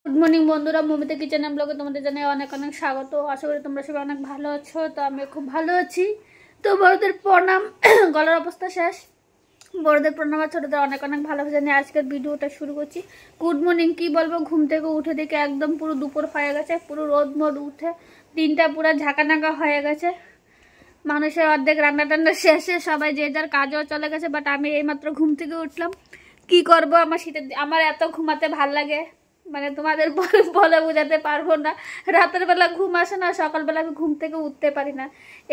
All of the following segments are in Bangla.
গুড মর্নিং বন্ধুরা, মমিতা কিচেন ব্লগে তোমাদের জানাই অনেক অনেক স্বাগত। আশা করি তোমরা সবাই অনেক ভালো আছো। তো আমি খুব ভালো আছি। তো বড়দের প্রণাম। গলার অবস্থা শেষ। বড়দের প্রণাম আর ছোটদের অনেক অনেক ভালোবাসা নিয়ে আজকের ভিডিওটা শুরু করছি। গুড মর্নিং কি বলবো, ঘুম থেকে উঠে দেখে একদম পুরো দুপুর হয়ে গেছে, পুরো রোদ মোদ উঠে দিনটা পুরো ঝাঁকানাকা হয়ে গেছে। মানুষের অর্ধেক রান্না টান্না শেষে সবাই যে যার কাজও চলে গেছে, বাট আমি এইমাত্র ঘুম থেকে উঠলাম। কি করব, আমার এত ঘুমাতে ভাল লাগে, মানে তোমাদের বলে বোঝাতে পারবো না। রাতের বেলা ঘুম আসে না, সকালবেলা আমি ঘুম থেকে উঠতে পারি না।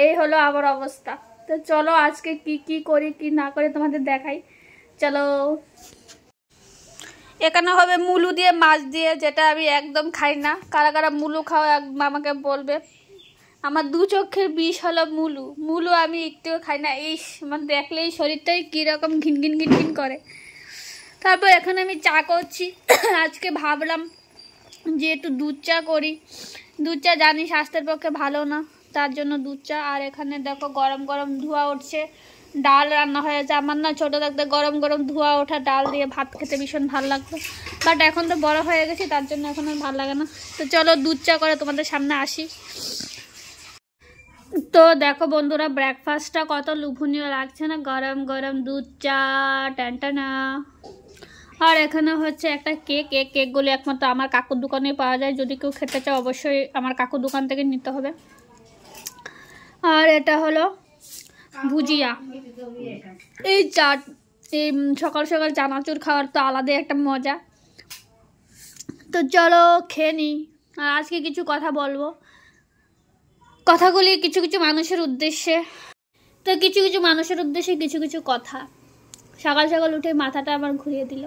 এই হলো আমার অবস্থা। তো চলো আজকে কি কি করি কি না করি তোমাদের দেখাই। চলো, এখানে হবে মুলু দিয়ে মাছ দিয়ে, যেটা আমি একদম খাই না। কারা কারা মুলু খাও আমাকে বলবে। আমার দু চোখের বিষ হলো মুলু। মুলু আমি একটুও খাই না। এই আমার দেখলেই শরীরটাই কীরকম ঘিন ঘিন ঘিন ঘিন করে। তারপর এখানে আমি চা করছি। আজকে ভাবলাম যে একটু দুধ চা করি। দুধ চা জানি স্বাস্থ্যের পক্ষে ভালো না, তার জন্য দুধ চা। আর এখানে দেখো গরম গরম ধোঁয়া উঠছে, ডাল রান্না হয়েছে। আমার না ছোটো থাকতে গরম গরম ধোঁয়া ওঠা ডাল দিয়ে ভাত খেতে ভীষণ ভালো লাগতো, বাট এখন তো বড় হয়ে গেছি, তার জন্য এখন আর ভালো লাগে না। তো চলো দুধ চা করে তোমাদের সামনে আসি। তো দেখো বন্ধুরা, ব্রেকফাস্টটা কত লোভনীয় লাগছে না, গরম গরম দুধ চা, টানটানা। আর এখানে হচ্ছে একটা কেকগুলো একমাত্র আমার কাকুর দোকানে পাওয়া যায়। যদি কেউ খেতে চাও অবশ্যই আমার কাকুর দোকান থেকে নিতে হবে। আর এটা হলো ভুজিয়া। এই চাট, এই সকাল সকাল চানাচুর খাওয়ার তো আলাদা একটা মজা। তো চলো খেয়ে নিই। আর আজকে কিছু কথা বলবো, কথাগুলি কিছু কিছু মানুষের উদ্দেশ্যে। তো কিছু কিছু মানুষের উদ্দেশ্যে কিছু কিছু কথা। সকাল সকাল উঠে মাথাটা আমার ঘুরিয়ে দিল।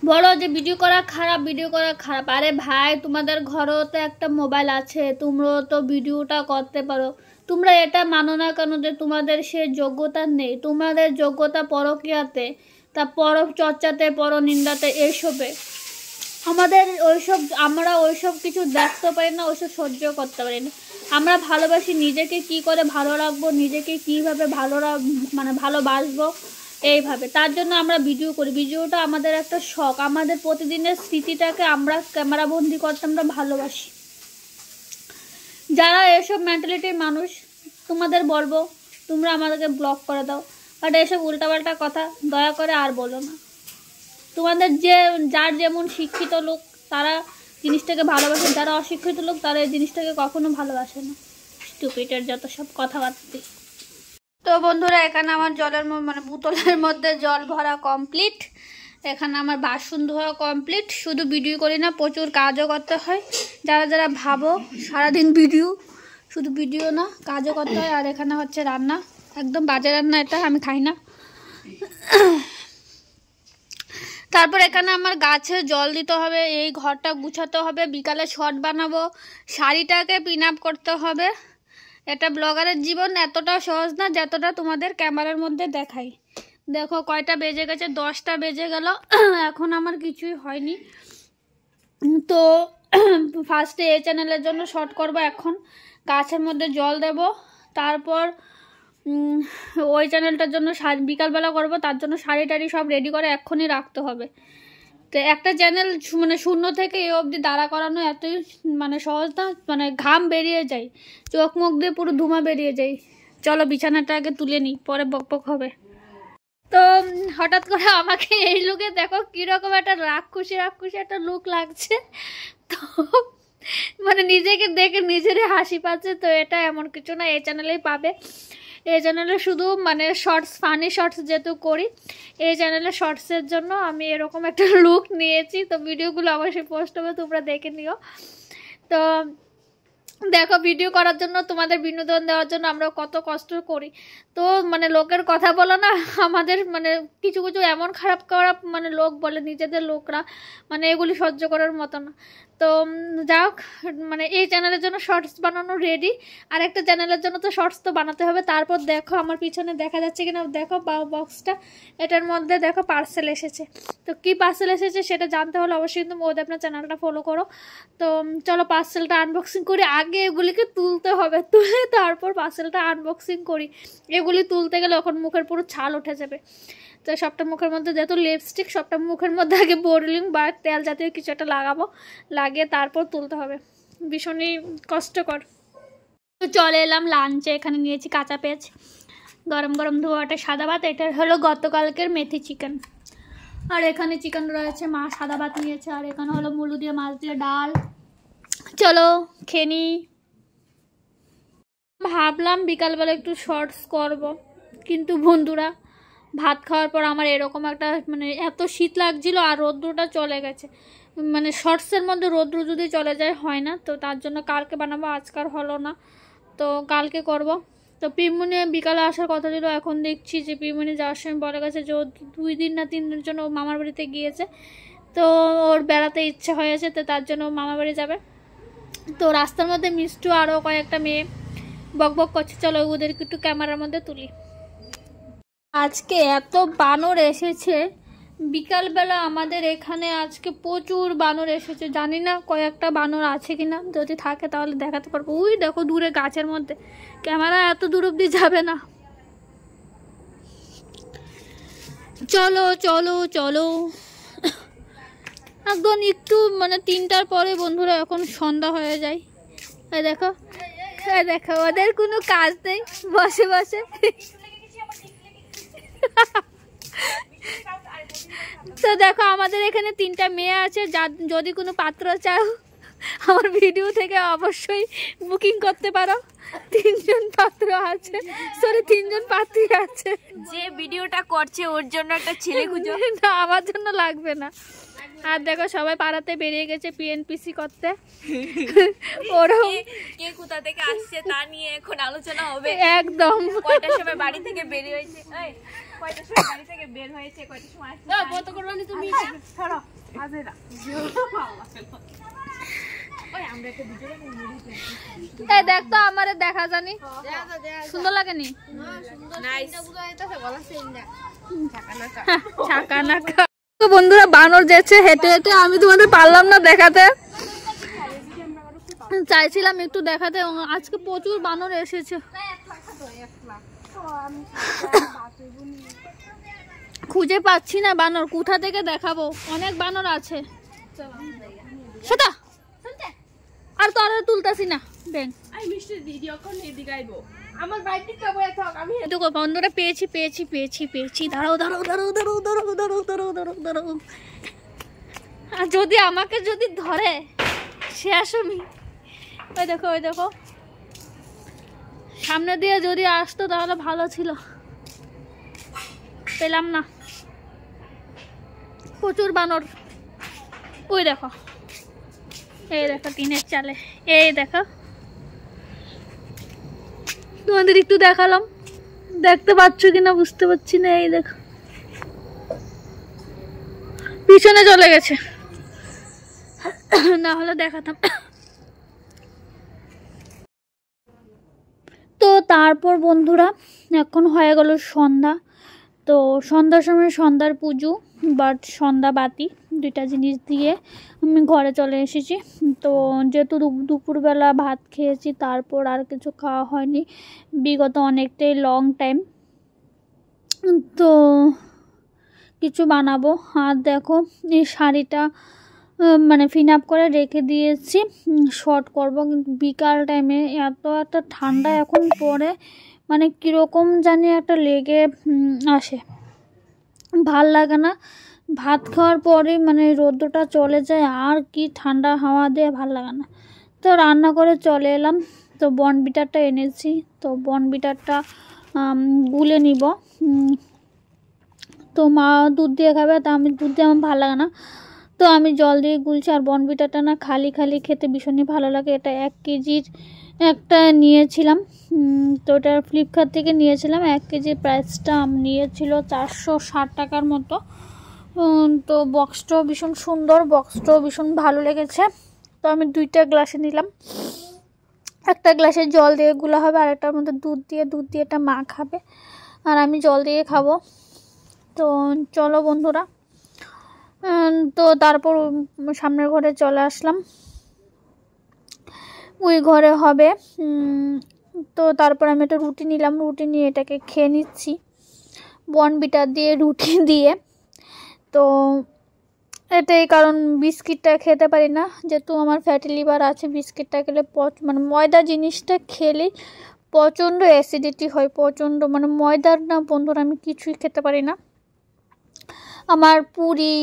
বলো যে ভিডিও করা খারাপ, ভিডিও করা খারাপ। আরে ভাই, তোমাদের ঘরেও তো একটা মোবাইল আছে, তোমরাও তো ভিডিওটা করতে পারো। তোমরা এটা মানো না কেন যে তোমাদের সে যোগ্যতা নেই? তোমাদের যোগ্যতা পরকীয়াতে, তা পর চর্চাতে, পর নিন্দাতে, এইসবে। আমরা ওইসব কিছু দেখতে পারি না, ওইসব সহ্য করতে পারি না। আমরা ভালোবাসি নিজেকে কি করে ভালো রাখবো, নিজেকে কীভাবে ভালোবাসবো, এইভাবে। তার জন্য আমরা ভিডিও করি। ভিডিওটা আমাদের একটা শখ, আমাদের প্রতিদিনের স্মৃতিটাকে আমরা ক্যামেরাবন্দি করতে আমরা ভালোবাসি। যারা এসব মেন্টালিটির মানুষ, তোমাদের বলবো তোমরা আমাদেরকে ব্লক করে দাও। বাট এসব উল্টাপাল্টা কথা দয়া করে আর বলো না। তোমাদের যার যেমন শিক্ষিত লোক তারা জিনিসটাকে ভালোবাসে, যারা অশিক্ষিত লোক তারা এই জিনিসটাকে কখনো ভালোবাসে না। স্টুপিডের যত সব কথাবার্তা। তো বন্ধুরা, এখানে আমার জলের বোতলের মধ্যে জল ভরা কমপ্লিট। এখানে আমার বাসন ধোয়া কমপ্লিট। শুধু ভিডিও করি না, প্রচুর কাজও করতে হয়। যারা যারা ভাবো সারাদিন ভিডিও, শুধু ভিডিও না, কাজও করতে হয়। আর এখানে হচ্ছে রান্না, একদম বাজে রান্না, এটা আমি খাই না। তারপর এখানে আমার গাছে জল দিতে হবে, এই ঘরটা গুছাতে হবে, বিকালে শর্ট বানাবো, শাড়িটাকে পিন আপ করতে হবে। এটা ব্লগারের জীবন এতটাও সহজ না যতটা তোমাদের ক্যামেরার মধ্যে দেখাই। দেখো কয়টা বেজে গেছে, 10টা বেজে গেল। এখন আমার কিছুই হয়নি। তো ফার্স্টে এই চ্যানেলের জন্য শর্ট করব। এখন গাছের মধ্যে জল দেব, তারপর ওই চ্যানেলটার জন্য বিকালবেলা করব। তার জন্য শাড়ি টাড়ি সব রেডি করে এক্ষুনি রাখতে হবে। তো একটা চ্যানেল শূন্য থেকে এ অবধি দাঁড়া করানো এতই সহজ না, ঘাম বেরিয়ে যায়, চোখ মুখ দিয়ে পুরো ধুমা বেরিয়ে যায়। চলো বিছানাটা আগে তুলে নিই, পরে বকবক হবে। তো হঠাৎ করে আমাকে এই লুকে দেখো কীরকম একটা রাক্ষসী একটা লুক লাগছে। তো নিজেকে দেখে নিজেরই হাসি পাচ্ছে। তো এটা এমন কিছু না, এই চ্যানেলেই পাবে। এই চ্যানেলে শুধু শর্টস, ফানি শর্টস যেহেতু করি, এই চ্যানেলে শর্টসের জন্য আমি এরকম একটা লুক নিয়েছি। তো ভিডিওগুলো অবশ্যই পোস্ট হবে, তোমরা দেখে নিও। তো দেখো, ভিডিও করার জন্য, তোমাদের বিনোদন দেওয়ার জন্য আমরা কত কষ্ট করি। তো লোকের কথা বলো না, আমাদের কিছু কিছু এমন খারাপ লোক বলে, নিজেদের লোকরা, এগুলি সহ্য করার মতো না। তো যাক, এই চ্যানেলের জন্য শর্টস বানানো রেডি। আর একটা চ্যানেলের জন্য তো শর্টস তো বানাতে হবে। তারপর দেখো আমার পিছনে দেখা যাচ্ছে কিনা, দেখো বক্সটা, এটার মধ্যে দেখো পার্সেল এসেছে। তো কি পার্সেল এসেছে সেটা জানতে হলে অবশ্যই কিন্তু আপনার চ্যানেলটা ফলো করো। তো চলো পার্সেলটা আনবক্সিং করি। আগে এগুলিকে তুলতে হবে, তুলে তারপর পার্সেলটা আনবক্সিং করি। এগুলি তুলতে গেলে এখন মুখের পুরো ছাল উঠে যাবে। তো সবটা মুখের মধ্যে যেহেতু লিপস্টিক, সবটা মুখের মধ্যে আগে বোরলিং বা তেল জাতীয় কিছু একটা লাগাবো, লাগিয়ে তারপর তুলতে হবে, ভীষণই কষ্টকর। তো চলে এলাম লাঞ্চে। এখানে নিয়েছি কাঁচা পেঁয়াজ, গরম গরম ধোয়াটা সাদা ভাত, এটা হলো গতকালকের মেথি চিকেন, আর এখানে চিকেন রয়েছে, মা সাদা ভাত নিয়েছে, আর এখানে হলো মুলো দিয়ে মাছ দিয়ে ডাল। চলো খেয়ে নিই। ভাবলাম বিকালবেলা একটু শর্টস করব, কিন্তু বন্ধুরা ভাত খাওয়ার পর আমার এরকম একটা মানে এত শীত লাগছিল, আর রৌদ্রটা চলে গেছে, মানে শর্টসের মধ্যে রৌদ্র যদি চলে যায় হয় না, তো তার জন্য কালকে বানাবো, আজকাল হলো না, তো কালকে করব। তো পিমুনি বিকালে আসার কথা ছিল, এখন দেখছি যে পিমুনি যাওয়ার সময় বলে গেছে যে ও 2 দিন না 3 দিনের জন্য মামার বাড়িতে গিয়েছে, তো ওর বেড়াতে ইচ্ছে হয়েছে, তো তার জন্য মামার বাড়ি যাবে। তো রাস্তার মধ্যে মিষ্টু আরও কয়েকটা মেয়ে বকবক করছে, চলো ওদেরকে একটু ক্যামেরার মধ্যে তুলি। আজকে এত বানর এসেছে বিকালবেলা আমাদের এখানে, আজকে প্রচুর বানর এসেছে, জানি না কয়েকটা বানর আছে কিনা, যদি থাকে তাহলে দেখাতে পারবো। ওই দেখো দূরে গাছের মধ্যে, ক্যামেরা এত দূর অব্দি যাবে না। চলো চলো চলো, একদম একটু মানে 3টার পরে বন্ধুরা, এখন সন্ধ্যা হয়ে যায়। এই দেখো, এই দেখো, ওদের কোনো কাজ নেই, বসে বসে। তো দেখো আমাদের এখানে 3টা মেয়ে আছে, যদি কোনো পাত্র চাও আমার ভিডিও থেকে অবশ্যই বুকিং করতে পারো। 3 জন পাত্র আছে, সরি 3 জন পাত্রী আছে। যে ভিডিওটা করছে ওর জন্য একটা ছেলে খুঁজো। না, আমার জন্য লাগবে না। আর দেখো সবাই পাড়াতে বেরিয়ে গেছে পিএনপিসি করতে, ওরও কে কোথা থেকে আসছে তা নিয়ে এখন আলোচনা হবে। একদম কয়টার সময় বাড়ি থেকে বের হয়েছে, এই কয়টার সময় বাড়ি থেকে বের হয়েছে, কয়টার সময় আসছে। কত করবানি তুমি? ছাড়ো আজেরা। ওই আমরা একটা ভিডিও বানাই। এই দেখ তো আমারে দেখা জানি সুন্দর লাগেনি? নাইস। ছাকা নাকা। তো বন্ধুরা বানর যাচ্ছে হেঁটে হেঁটে, আমি তোমাদের পারলাম না দেখাতে, চাইছিলাম একটু দেখাতে, আজকে প্রচুর বানর এসেছে। খুঁজে পাচ্ছি না বানর, কোথা থেকে দেখাবো, অনেক বানর আছে। সেটা আর তো আর তুলতাছি না ব্যাং। বন্ধুরা পেয়েছি পেয়েছি পেয়েছি পেয়েছি, দাঁড়াও দাঁড়াও দাঁড়াও দাঁড়াও দাঁড়াও দাঁড়াও দাঁড়াও দাঁড়াও দাঁড়াও। আর যদি আমাকে যদি ধরে সে আসমি, ওই দেখো ওই দেখো, সামনে দিয়ে যদি আসতো তাহলে ভালো ছিল, পেলাম না, প্রচুর বানর। ওই দেখো, এই দেখো টিনের চালে, এই দেখো, তোমাদের একটু দেখালাম, দেখতে পাচ্ছ কিনা বুঝতে পারছি না। এই দেখো পিছনে চলে গেছে, না হলে দেখাতাম। তো তারপর বন্ধুরা এখন হয়ে গেল সন্ধ্যা, তো সন্ধ্যার সময় সন্ধ্যার পুজো বাট সন্ধ্যা বাতি 2টা জিনিস দিয়ে আমি ঘরে চলে এসেছি। তো যেহেতু দুপুরবেলা ভাত খেয়েছি, তারপর আর কিছু খাওয়া হয়নি বিগত অনেকটাই লং টাইম, তো কিছু বানাবো। আর দেখো এই শাড়িটা মানে ফিন আপ করে রেখে দিয়েছি, শর্ট করব, কিন্তু বিকাল টাইমে এত একটা ঠান্ডা এখন পরে, মানে কীরকম জানি একটা লেগে আসে, ভাল লাগে না। ভাত খাওয়ার পরে মানে রোদ্রটা চলে যায়, আর কি ঠান্ডা হাওয়া দিয়ে ভাল লাগে না। তো রান্না করে চলে এলাম, তো বর্নভিটাটা এনেছি, তো বর্নভিটাটা গুলে নিব। তো মা দুধ দিয়ে খাবে, তা আমি দুধ দিয়ে আমার ভালো লাগে না, তো আমি জল দিয়ে গুলছি। আর বর্নভিটাটা না খালি খালি খেতে ভীষণই ভালো লাগে। এটা 1 কেজির একটা নিয়েছিলাম, তো এটা ফ্লিপকার্ট থেকে নিয়েছিলাম। 1 কেজির প্রাইসটা নিয়েছিল 460 টাকার মতো। তো বক্সটাও ভীষণ সুন্দর, বক্সটাও ভীষণ ভালো লেগেছে। তো আমি 2টা গ্লাসে নিলাম, একটা গ্লাসে জল দিয়ে গুলা হবে, আর একটার মধ্যে দুধ দিয়ে এটা মা খাবে, আর আমি জল দিয়ে খাবো। তো চলো বন্ধুরা, তো তারপর সামনের ঘরে চলে আসলাম, ওই ঘরে হবে। তো তারপর আমি একটা রুটি নিলাম, রুটি নিয়ে এটাকে খেয়ে নিচ্ছি। বর্নভিটা দিয়ে রুটি দিয়ে। তো এটাই কারণ, বিস্কিটটা খেতে পারি না যেহেতু আমার ফ্যাটি লিভার আছে। বিস্কিটটা খেলে মানে ময়দা জিনিসটা খেলে প্রচণ্ড অ্যাসিডিটি হয়, প্রচণ্ড, মানে ময়দার না বন্ধুরা আমি কিছুই খেতে পারি না। আমার পুরি,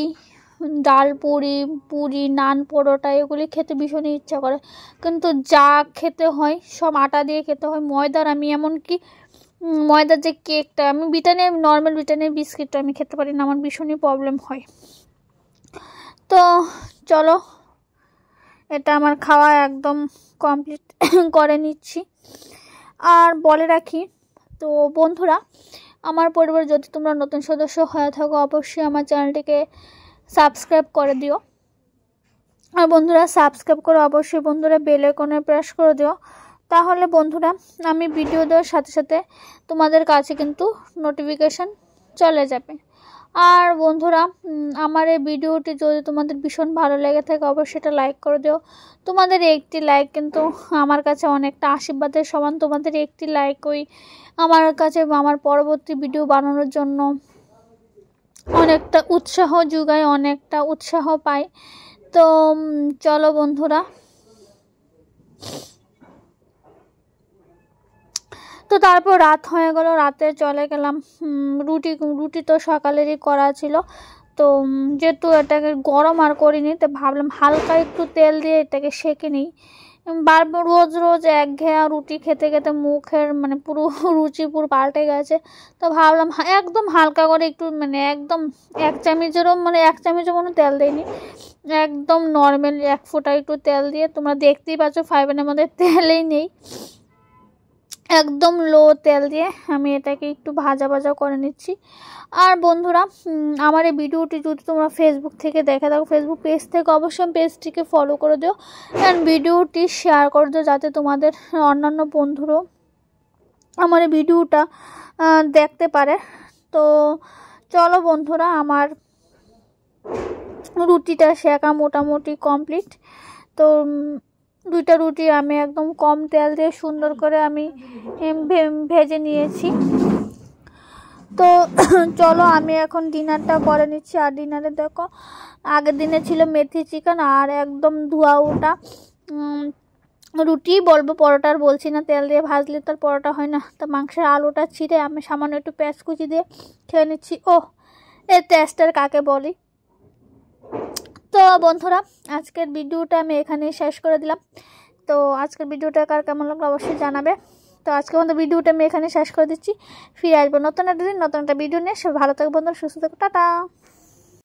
ডাল পুরি, পুরি, নান, পরোটা এগুলি খেতে ভীষণই ইচ্ছা করে, কিন্তু যা খেতে হয় সব আটা দিয়ে খেতে হয়। ময়দার আমি এমনকি ময়দার যে কেকটা, আমি ব্রিটানিয়া নর্মাল ব্রিটানিয়া বিস্কিটটা আমি খেতে পারি না, আমার ভীষণই প্রবলেম হয়। তো চলো, এটা আমার খাওয়া একদম কমপ্লিট করে নিচ্ছি। আর বলে রাখি, তো বন্ধুরা আমার পরিবার যদি তোমরা নতুন সদস্য হয়ে থাকো অবশ্যই আমার চ্যানেলটিকে সাবস্ক্রাইব করে দিও। আর বন্ধুরা সাবস্ক্রাইব করে অবশ্যই বন্ধুরা বেল আইকনে প্রেস করে দিও, তাহলে বন্ধুরা আমি ভিডিও দেওয়ার সাথে সাথে তোমাদের কাছে কিন্তু নোটিফিকেশান চলে যাবে। আর বন্ধুরা আমার এই ভিডিওটি যদি তোমাদের ভীষণ ভালো লেগে থাকে অবশ্যই এটা লাইক করে দিও। তোমাদের একটি লাইক কিন্তু আমার কাছে অনেকটা আশীর্বাদের সমান। তোমাদের একটি লাইক ওই আমার কাছে আমার পরবর্তী ভিডিও বানানোর জন্য অনেকটা উৎসাহ যোগায়, অনেকটা উৎসাহ পাই। তো চলো বন্ধুরা, তো তারপর রাত হয়ে গেল, রাতে চলে গেলাম। রুটি তো সকালেরই করা ছিল, তো যেহেতু এটাকে গরম আর করিনি তো ভাবলাম হালকা একটু তেল দিয়ে এটাকে সেঁকে নিই। বারবার রোজ রোজ একঘেয়া রুটি খেতে খেতে মুখের মানে পুরো রুচি পুরো পাল্টে গেছে। তো ভাবলাম একদম হালকা করে একটু, মানে একদম 1 চামচেরও, মানে 1 চামচও কোনো তেল দিইনি, একদম নর্মাল 1 ফোঁটা একটু তেল দিয়ে, তোমরা দেখতেই পাচ্ছ ফাইবারের মধ্যে তেলেই নেই, একদম লো তেল দিয়ে আমি এটাকে একটু ভাজা ভাজা করে নিচ্ছি। আর বন্ধুরা আমার এই ভিডিওটি যদি তোমরা ফেসবুক থেকে দেখে থাকো, ফেসবুক পেজ থেকে অবশ্যই পেজটিকে ফলো করে দিও, অ্যান্ড ভিডিওটি শেয়ার করে দিও যাতে তোমাদের অন্যান্য বন্ধুরও আমার এই ভিডিওটা দেখতে পারে। তো চলো বন্ধুরা, আমার রুটিটা শেখা মোটামুটি কমপ্লিট। তো 2টা রুটি আমি একদম কম তেল দিয়ে সুন্দর করে আমি ভেজে নিয়েছি। তো চলো আমি এখন ডিনারটা করে নিচ্ছি। আর ডিনারে দেখো আগের দিনে ছিল মেথি চিকেন আর একদম ধোয়া ওটা রুটি বলবো, পরোটার বলছি না, তেল দিয়ে ভাজলে তার পরোটা হয় না। তো মাংসের আলুটা ছিঁড়ে আমি সামান্য একটু পেঁয়াজ কুচি দিয়ে খেয়ে নিচ্ছি। ও এর টেস্টার কাকে বলি। তো বন্ধুরা আজকের ভিডিওটা আমি এখানেই শেষ করে দিলাম। তো আজকের ভিডিওটা কার কেমন লাগলো অবশ্যই জানাবে। তো আজকের মতো ভিডিওটা আমি এখানে শেষ করে দিচ্ছি। ফিরে আসবো নতুন একটা দিন নতুন একটা ভিডিও নিয়ে। সব ভালো থাকো বন্ধুরা, সুস্থ থাকো, টাটা।